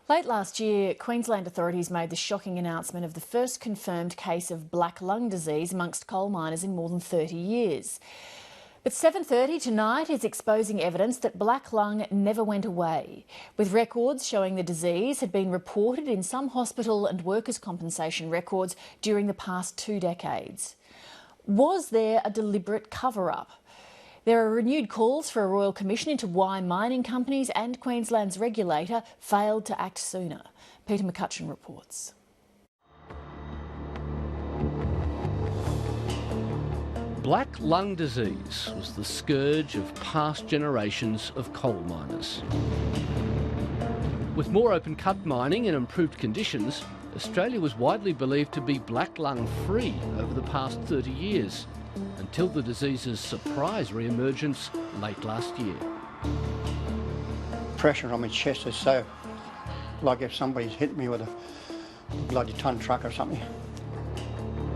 Late last year, Queensland authorities made the shocking announcement of the first confirmed case of black lung disease amongst coal miners in more than 30 years. But 7:30 tonight is exposing evidence that black lung never went away, with records showing the disease had been reported in some hospital and workers' compensation records during the past 2 decades. Was there a deliberate cover-up? There are renewed calls for a royal commission into why mining companies and Queensland's regulator failed to act sooner. Peter McCutcheon reports. Black lung disease was the scourge of past generations of coal miners. With more open-cut mining and improved conditions, Australia was widely believed to be black lung free over the past 30 years, until the disease's surprise re-emergence late last year. Pressure on my chest is so, like if somebody's hit me with a bloody ton truck or something.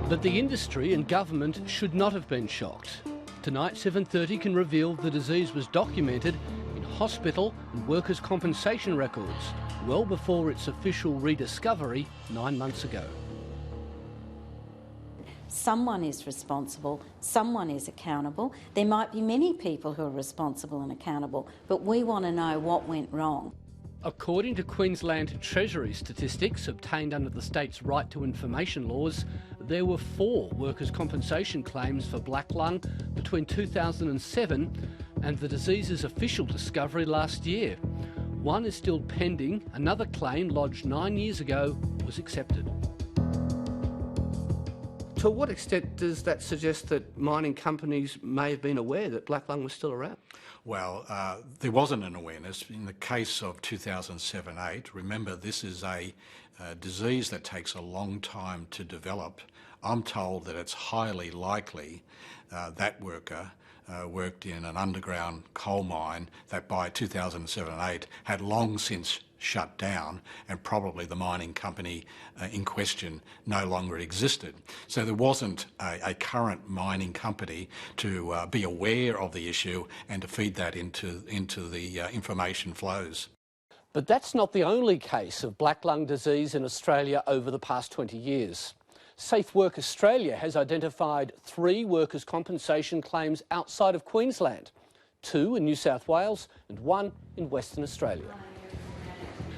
But the industry and government should not have been shocked. Tonight, 7:30 can reveal the disease was documented in hospital and workers' compensation records, well before its official rediscovery 9 months ago. Someone is responsible, someone is accountable. There might be many people who are responsible and accountable, but we want to know what went wrong. According to Queensland Treasury statistics obtained under the state's right to information laws, there were 4 workers' compensation claims for black lung between 2007 and the disease's official discovery last year. One is still pending. Another claim lodged 9 years ago was accepted. To what extent does that suggest that mining companies may have been aware that black lung was still around? Well, there wasn't an awareness. In the case of 2007-8, remember this is a disease that takes a long time to develop. I'm told that it's highly likely that worker worked in an underground coal mine that by 2007-8 had long since shut down, and probably the mining company in question no longer existed. So there wasn't a current mining company to be aware of the issue and to feed that into the information flows. But that's not the only case of black lung disease in Australia over the past 20 years. Safe Work Australia has identified 3 workers' compensation claims outside of Queensland, 2 in New South Wales and 1 in Western Australia.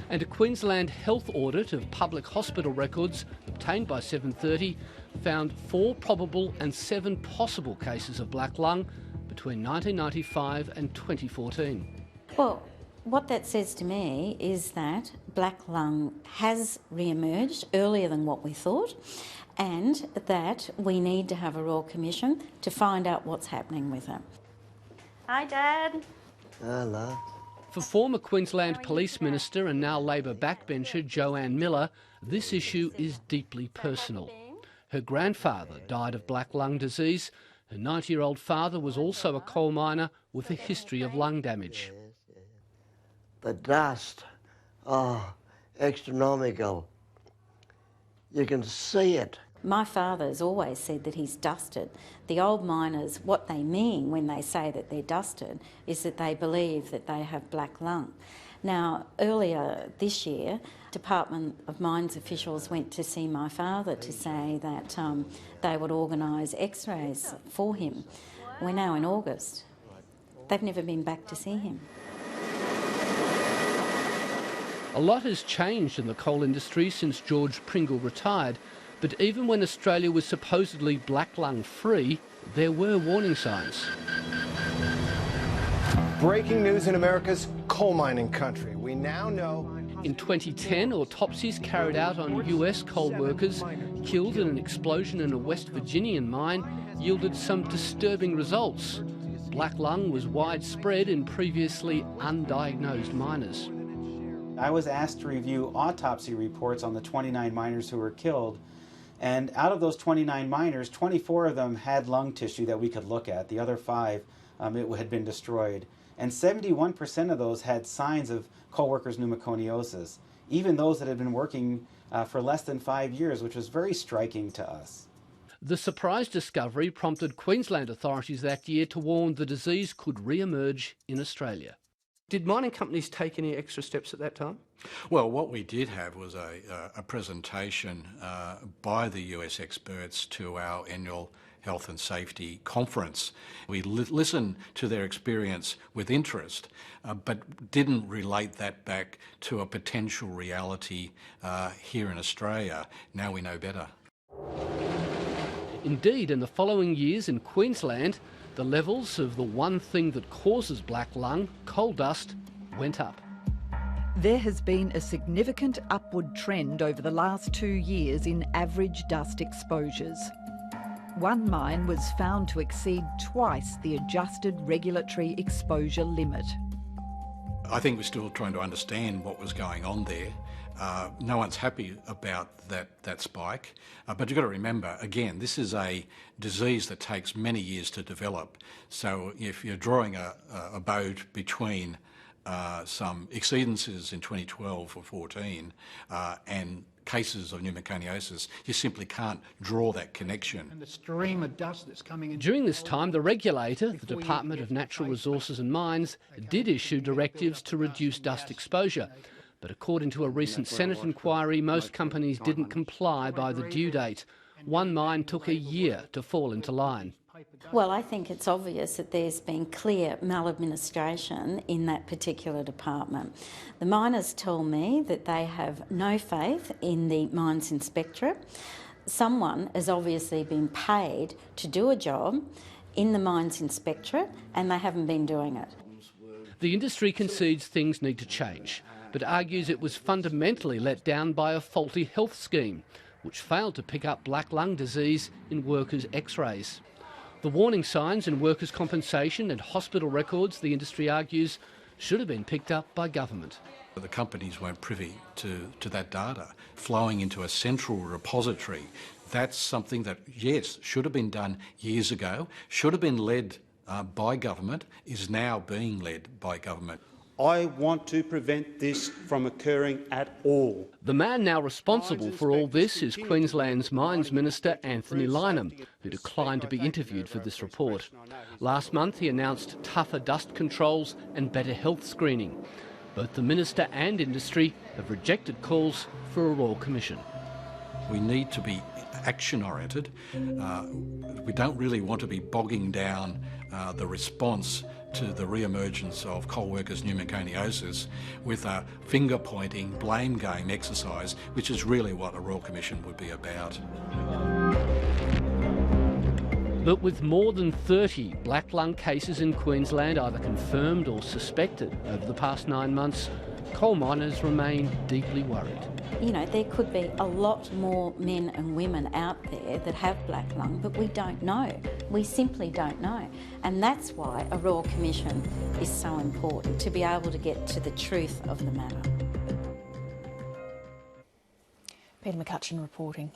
And a Queensland health audit of public hospital records obtained by 7:30 found 4 probable and 7 possible cases of black lung between 1995 and 2014. Well, what that says to me is that black lung has re-emerged earlier than what we thought, and that we need to have a Royal Commission to find out what's happening with it. Hi, Dad. Hello. For former Queensland Police Minister and now Labor backbencher Joanne Miller, this issue is deeply personal. Her grandfather died of black lung disease. Her 90-year-old father was also a coal miner with a history of lung damage. The dust, astronomical. You can see it. My father's always said that he's dusted. The old miners, what they mean when they say that they're dusted is that they believe that they have black lung. Now, earlier this year, Department of Mines officials went to see my father to say that they would organise x-rays for him. We're now in August. They've never been back to see him. A lot has changed in the coal industry since George Pringle retired, but even when Australia was supposedly black lung free, there were warning signs. Breaking news in America's coal mining country. We now know... In 2010, autopsies carried out on US coal workers killed in an explosion in a West Virginian mine yielded some disturbing results. Black lung was widespread in previously undiagnosed miners. I was asked to review autopsy reports on the 29 miners who were killed, and out of those 29 miners, 24 of them had lung tissue that we could look at. The other 5, it had been destroyed. And 71% of those had signs of coal workers' pneumoconiosis, even those that had been working for less than 5 years, which was very striking to us. The surprise discovery prompted Queensland authorities that year to warn the disease could re-emerge in Australia. Did mining companies take any extra steps at that time? Well, what we did have was a presentation by the US experts to our annual Health and Safety Conference. We listened to their experience with interest, but didn't relate that back to a potential reality here in Australia. Now we know better. Indeed, in the following years in Queensland, the levels of the one thing that causes black lung, coal dust, went up. There has been a significant upward trend over the last 2 years in average dust exposures. One mine was found to exceed twice the adjusted regulatory exposure limit. I think we're still trying to understand what was going on there. No one's happy about that spike, but you've got to remember, again, this is a disease that takes many years to develop. So if you're drawing a bow between some exceedances in 2012 or 14 and cases of pneumoconiosis, you simply can't draw that connection. And the stream of dust that's coming in. During this time, the regulator, the Department of Natural Resources and Mines, did issue directives to reduce dust exposure. But according to a recent Senate inquiry, most companies didn't comply by the due date. One mine took a year to fall into line. Well, I think it's obvious that there's been clear maladministration in that particular department. The miners tell me that they have no faith in the Mines Inspectorate. Someone has obviously been paid to do a job in the Mines Inspectorate and they haven't been doing it. The industry concedes things need to change, but argues it was fundamentally let down by a faulty health scheme, which failed to pick up black lung disease in workers' x-rays. The warning signs in workers' compensation and hospital records, the industry argues, should have been picked up by government. The companies weren't privy to that data flowing into a central repository. That's something that, yes, should have been done years ago, should have been led by government, is now being led by government. I want to prevent this from occurring at all. The man now responsible for all this is Queensland's Mines Minister Anthony Lynham, who declined to be interviewed for this report. Last month he announced tougher dust controls and better health screening. Both the Minister and industry have rejected calls for a Royal Commission. We need to be action-oriented. We don't really want to be bogging down the response to the re-emergence of coal workers' pneumoconiosis with a finger-pointing, blame game exercise, which is really what a Royal Commission would be about. But with more than 30 black lung cases in Queensland either confirmed or suspected over the past 9 months, coal miners remain deeply worried. You know, there could be a lot more men and women out there that have black lung, but we don't know. We simply don't know. And that's why a Royal Commission is so important, to be able to get to the truth of the matter. Peter McCutcheon reporting.